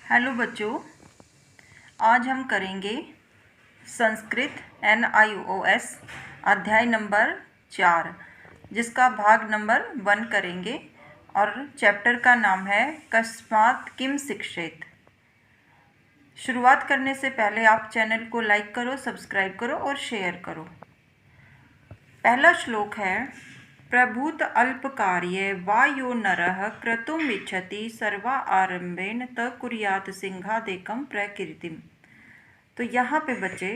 Hello बच्चों, आज हम करेंगे संस्कृत NIOS अध्याय नंबर 4, जिसका भाग नंबर 1 करेंगे और चैप्टर का नाम है कस्मात् किम शिक्षेत। शुरुआत करने से पहले आप चैनल को लाइक करो, सब्सक्राइब करो और शेयर करो। पहला श्लोक है, प्रभूत अल्पकार्ये वा यो नरः क्रतुमिच्छति सर्वा आरंभेन त कुर्यात् सिंहादेकं प्रकीर्तिम। तो यहाँ पे बच्चे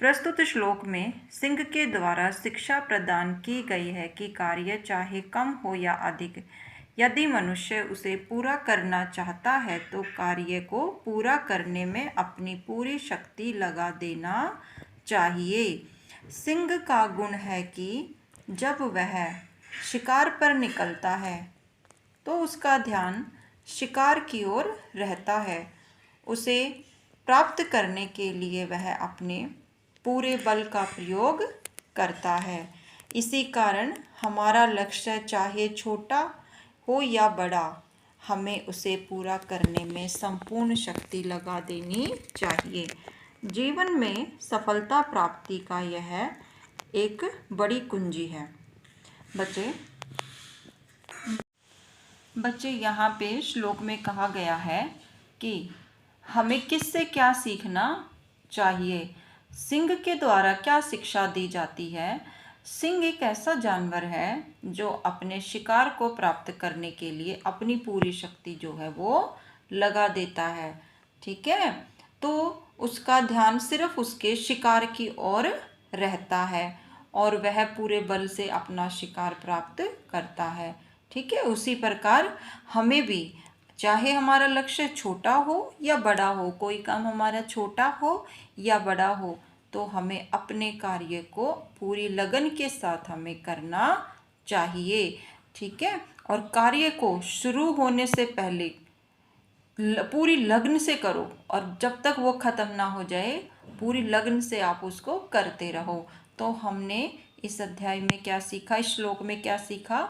प्रस्तुत श्लोक में सिंह के द्वारा शिक्षा प्रदान की गई है कि कार्य चाहे कम हो या अधिक, यदि मनुष्य उसे पूरा करना चाहता है तो कार्य को पूरा करने में अपनी पूरी शक्ति लगा देना चाहिए। सिंह का गुण है कि जब वह शिकार पर निकलता है तो उसका ध्यान शिकार की ओर रहता है। उसे प्राप्त करने के लिए वह अपने पूरे बल का प्रयोग करता है। इसी कारण हमारा लक्ष्य चाहे छोटा हो या बड़ा, हमें उसे पूरा करने में संपूर्ण शक्ति लगा देनी चाहिए। जीवन में सफलता प्राप्ति का यह एक बड़ी कुंजी है। बच्चे यहाँ पे श्लोक में कहा गया है कि हमें किससे क्या सीखना चाहिए। सिंह के द्वारा क्या शिक्षा दी जाती है। सिंह एक ऐसा जानवर है जो अपने शिकार को प्राप्त करने के लिए अपनी पूरी शक्ति जो है वो लगा देता है। ठीक है, तो उसका ध्यान सिर्फ उसके शिकार की ओर रहता है और वह पूरे बल से अपना शिकार प्राप्त करता है। ठीक है, उसी प्रकार हमें भी चाहे हमारा लक्ष्य छोटा हो या बड़ा हो, कोई काम हमारा छोटा हो या बड़ा हो, तो हमें अपने कार्य को पूरी लगन के साथ हमें करना चाहिए। ठीक है, और कार्य को शुरू होने से पहले पूरी लगन से करो और जब तक वो ख़त्म ना हो जाए पूरी लगन से आप उसको करते रहो। तो हमने इस अध्याय में क्या सीखा, इस श्लोक में क्या सीखा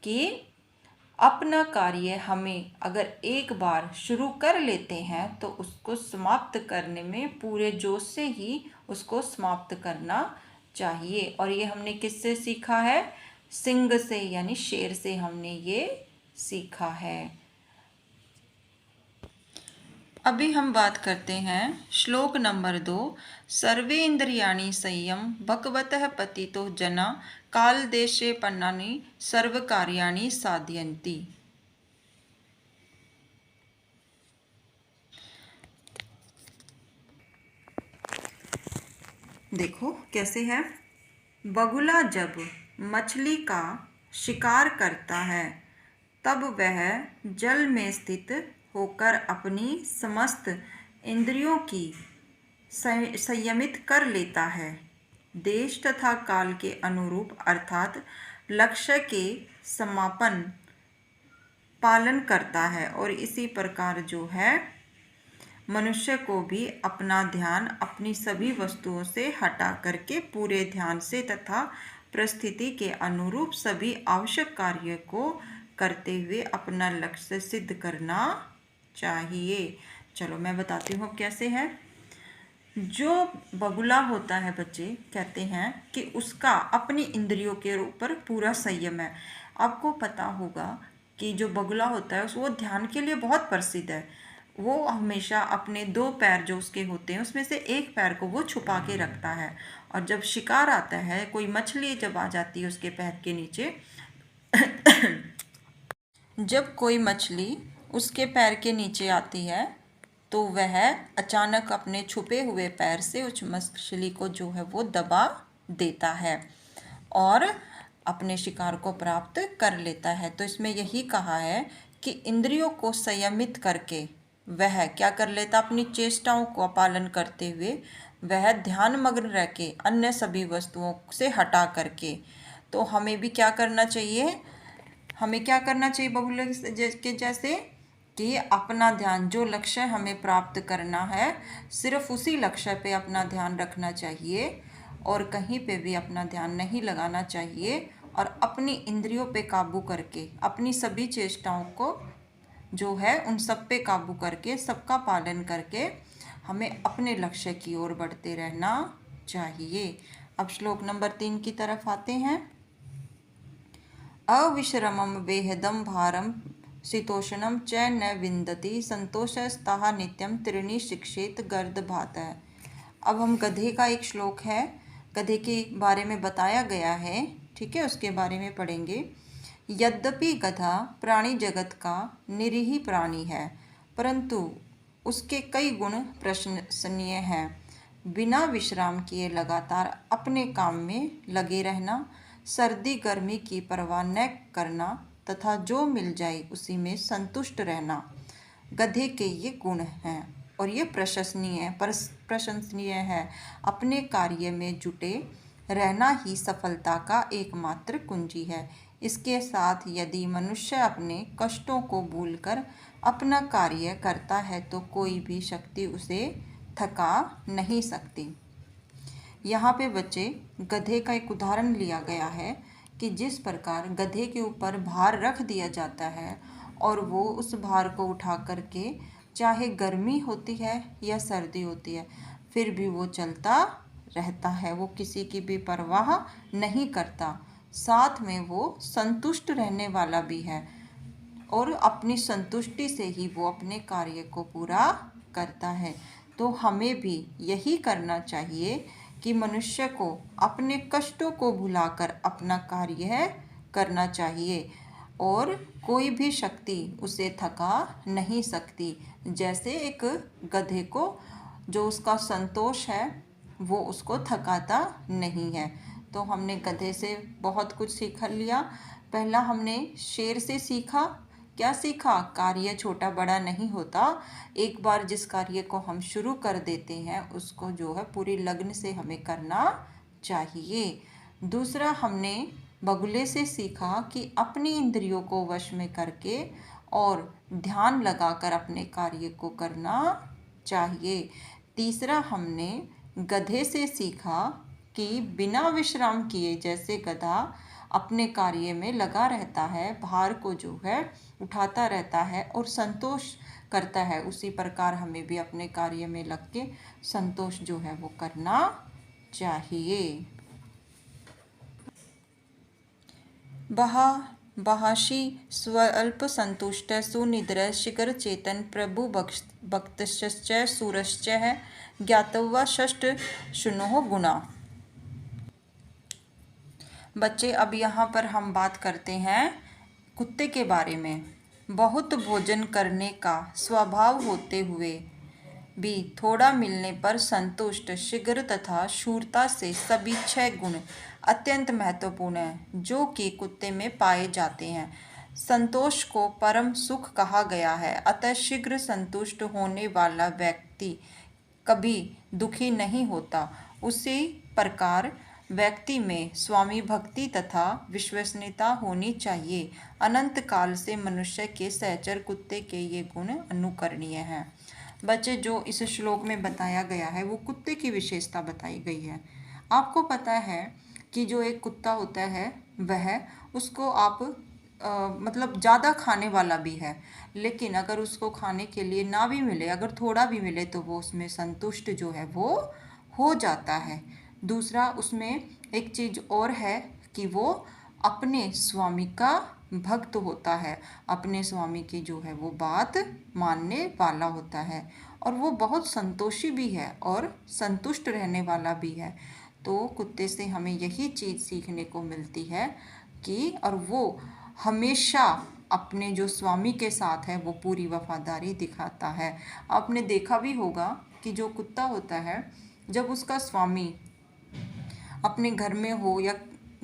कि अपना कार्य हमें अगर एक बार शुरू कर लेते हैं तो उसको समाप्त करने में पूरे जोश से ही उसको समाप्त करना चाहिए। और ये हमने किससे सीखा है? सिंह से, यानी शेर से हमने ये सीखा है। अभी हम बात करते हैं श्लोक नंबर 2, सर्वे इंद्रियाणि संयम भगवतः पतितो जना काल देशे पन्नानि सर्व कार्याणि साधयन्ति। देखो कैसे है। बगुला जब मछली का शिकार करता है तब वह जल में स्थित होकर अपनी समस्त इंद्रियों की संयमित कर लेता है। देश तथा काल के अनुरूप अर्थात लक्ष्य के समापन पालन करता है। और इसी प्रकार जो है मनुष्य को भी अपना ध्यान अपनी सभी वस्तुओं से हटा करके पूरे ध्यान से तथा परिस्थिति के अनुरूप सभी आवश्यक कार्य को करते हुए अपना लक्ष्य सिद्ध करना चाहिए। चलो मैं बताती हूँ कैसे है। जो बगुला होता है बच्चे, कहते हैं कि उसका अपनी इंद्रियों के ऊपर पूरा संयम है। आपको पता होगा कि जो बगुला होता है वो ध्यान के लिए बहुत प्रसिद्ध है। वो हमेशा अपने 2 पैर जो उसके होते हैं उसमें से एक पैर को वो छुपा के रखता है। और जब शिकार आता है, कोई मछली जब आ जाती है उसके पैर के नीचे जब कोई मछली उसके पैर के नीचे आती है तो वह अचानक अपने छुपे हुए पैर से उस मछली को जो है वो दबा देता है और अपने शिकार को प्राप्त कर लेता है। तो इसमें यही कहा है कि इंद्रियों को संयमित करके वह क्या कर लेता, अपनी चेष्टाओं का पालन करते हुए वह ध्यानमग्न रह के अन्य सभी वस्तुओं से हटा करके। तो हमें भी क्या करना चाहिए, हमें क्या करना चाहिए बगुले के जैसे कि अपना ध्यान, जो लक्ष्य हमें प्राप्त करना है सिर्फ उसी लक्ष्य पे अपना ध्यान रखना चाहिए और कहीं पे भी अपना ध्यान नहीं लगाना चाहिए। और अपनी इंद्रियों पे काबू करके अपनी सभी चेष्टाओं को जो है उन सब पे काबू करके सबका पालन करके हमें अपने लक्ष्य की ओर बढ़ते रहना चाहिए। अब श्लोक नंबर 3 की तरफ आते हैं। अविश्रमं वेहदं भारं शीतोष्णं च न विन्दति संतोषस्तः नित्यं त्रीणि शिक्षेत गर्दभातः। अब हम गधे का एक श्लोक है, गधे के बारे में बताया गया है, ठीक है, उसके बारे में पढ़ेंगे। यद्यपि गधा प्राणी जगत का निरीह प्राणी है, परंतु उसके कई गुण प्रशंसनीय हैं। बिना विश्राम किए लगातार अपने काम में लगे रहना, सर्दी गर्मी की परवाह न करना तथा जो मिल जाए उसी में संतुष्ट रहना, गधे के ये गुण हैं और ये प्रशंसनीय है। अपने कार्य में जुटे रहना ही सफलता का एकमात्र कुंजी है। इसके साथ यदि मनुष्य अपने कष्टों को भूलकर अपना कार्य करता है तो कोई भी शक्ति उसे थका नहीं सकती। यहाँ पे बच्चे गधे का एक उदाहरण लिया गया है कि जिस प्रकार गधे के ऊपर भार रख दिया जाता है और वो उस भार को उठा करके, चाहे गर्मी होती है या सर्दी होती है, फिर भी वो चलता रहता है, वो किसी की भी परवाह नहीं करता। साथ में वो संतुष्ट रहने वाला भी है और अपनी संतुष्टि से ही वो अपने कार्य को पूरा करता है। तो हमें भी यही करना चाहिए कि मनुष्य को अपने कष्टों को भुलाकर अपना कार्य करना चाहिए और कोई भी शक्ति उसे थका नहीं सकती। जैसे एक गधे को जो उसका संतोष है वो उसको थकाता नहीं है। तो हमने गधे से बहुत कुछ सीख लिया। पहला हमने शेर से सीखा, क्या सीखा? कार्य छोटा बड़ा नहीं होता, एक बार जिस कार्य को हम शुरू कर देते हैं उसको जो है पूरी लगन से हमें करना चाहिए। दूसरा हमने बगुले से सीखा कि अपनी इंद्रियों को वश में करके और ध्यान लगाकर अपने कार्य को करना चाहिए। तीसरा हमने गधे से सीखा कि बिना विश्राम किए, जैसे गधा अपने कार्य में लगा रहता है, भार को जो है उठाता रहता है और संतोष करता है, उसी प्रकार हमें भी अपने कार्य में लग के संतोष जो है वो करना चाहिए। बहाशी स्वल्प संतुष्ट सुनिद्र शीघ्र चेतन प्रभु भक्तश्च सूरश्च है ज्ञातवा षष्ठ शुनो गुणा। बच्चे अब यहाँ पर हम बात करते हैं कुत्ते के बारे में। बहुत भोजन करने का स्वभाव होते हुए भी थोड़ा मिलने पर संतुष्ट, शीघ्र तथा शूरता से सभी 6 गुण अत्यंत महत्वपूर्ण हैं जो कि कुत्ते में पाए जाते हैं। संतोष को परम सुख कहा गया है, अतः शीघ्र संतुष्ट होने वाला व्यक्ति कभी दुखी नहीं होता। उसी प्रकार व्यक्ति में स्वामी भक्ति तथा विश्वसनीयता होनी चाहिए। अनंत काल से मनुष्य के सहचर कुत्ते के ये गुण अनुकरणीय हैं। बच्चे जो इस श्लोक में बताया गया है वो कुत्ते की विशेषता बताई गई है। आपको पता है कि जो एक कुत्ता होता है वह उसको आप मतलब ज़्यादा खाने वाला भी है, लेकिन अगर उसको खाने के लिए ना भी मिले, अगर थोड़ा भी मिले तो वो उसमें संतुष्ट जो है वो हो जाता है। दूसरा उसमें एक चीज़ और है कि वो अपने स्वामी का भक्त होता है, अपने स्वामी की जो है वो बात मानने वाला होता है और वो बहुत संतोषी भी है और संतुष्ट रहने वाला भी है। तो कुत्ते से हमें यही चीज़ सीखने को मिलती है कि और वो हमेशा अपने जो स्वामी के साथ है वो पूरी वफादारी दिखाता है। आपने देखा भी होगा कि जो कुत्ता होता है जब उसका स्वामी अपने घर में हो या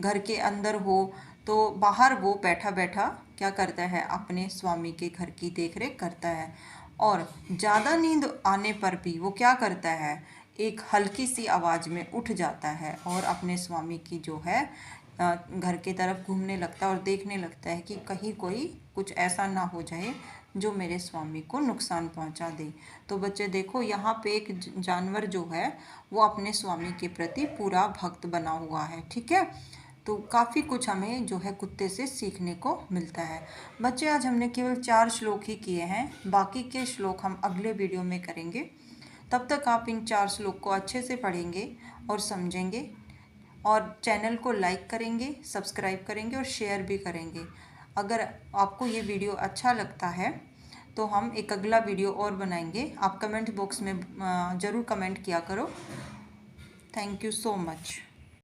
घर के अंदर हो तो बाहर वो बैठा बैठा क्या करता है, अपने स्वामी के घर की देखरेख करता है और ज़्यादा नींद आने पर भी वो क्या करता है, एक हल्की सी आवाज़ में उठ जाता है और अपने स्वामी की जो है घर की तरफ घूमने लगता है और देखने लगता है कि कहीं कोई कुछ ऐसा ना हो जाए जो मेरे स्वामी को नुकसान पहुंचा दे। तो बच्चे देखो यहाँ पे एक जानवर जो है वो अपने स्वामी के प्रति पूरा भक्त बना हुआ है, ठीक है। तो काफ़ी कुछ हमें जो है कुत्ते से सीखने को मिलता है। बच्चे, आज हमने केवल 4 श्लोक ही किए हैं, बाकी के श्लोक हम अगले वीडियो में करेंगे। तब तक आप इन 4 श्लोक को अच्छे से पढ़ेंगे और समझेंगे, और चैनल को लाइक करेंगे, सब्सक्राइब करेंगे और शेयर भी करेंगे। अगर आपको ये वीडियो अच्छा लगता है तो हम एक अगला वीडियो और बनाएंगे। आप कमेंट बॉक्स में ज़रूर कमेंट किया करो। Thank you so much.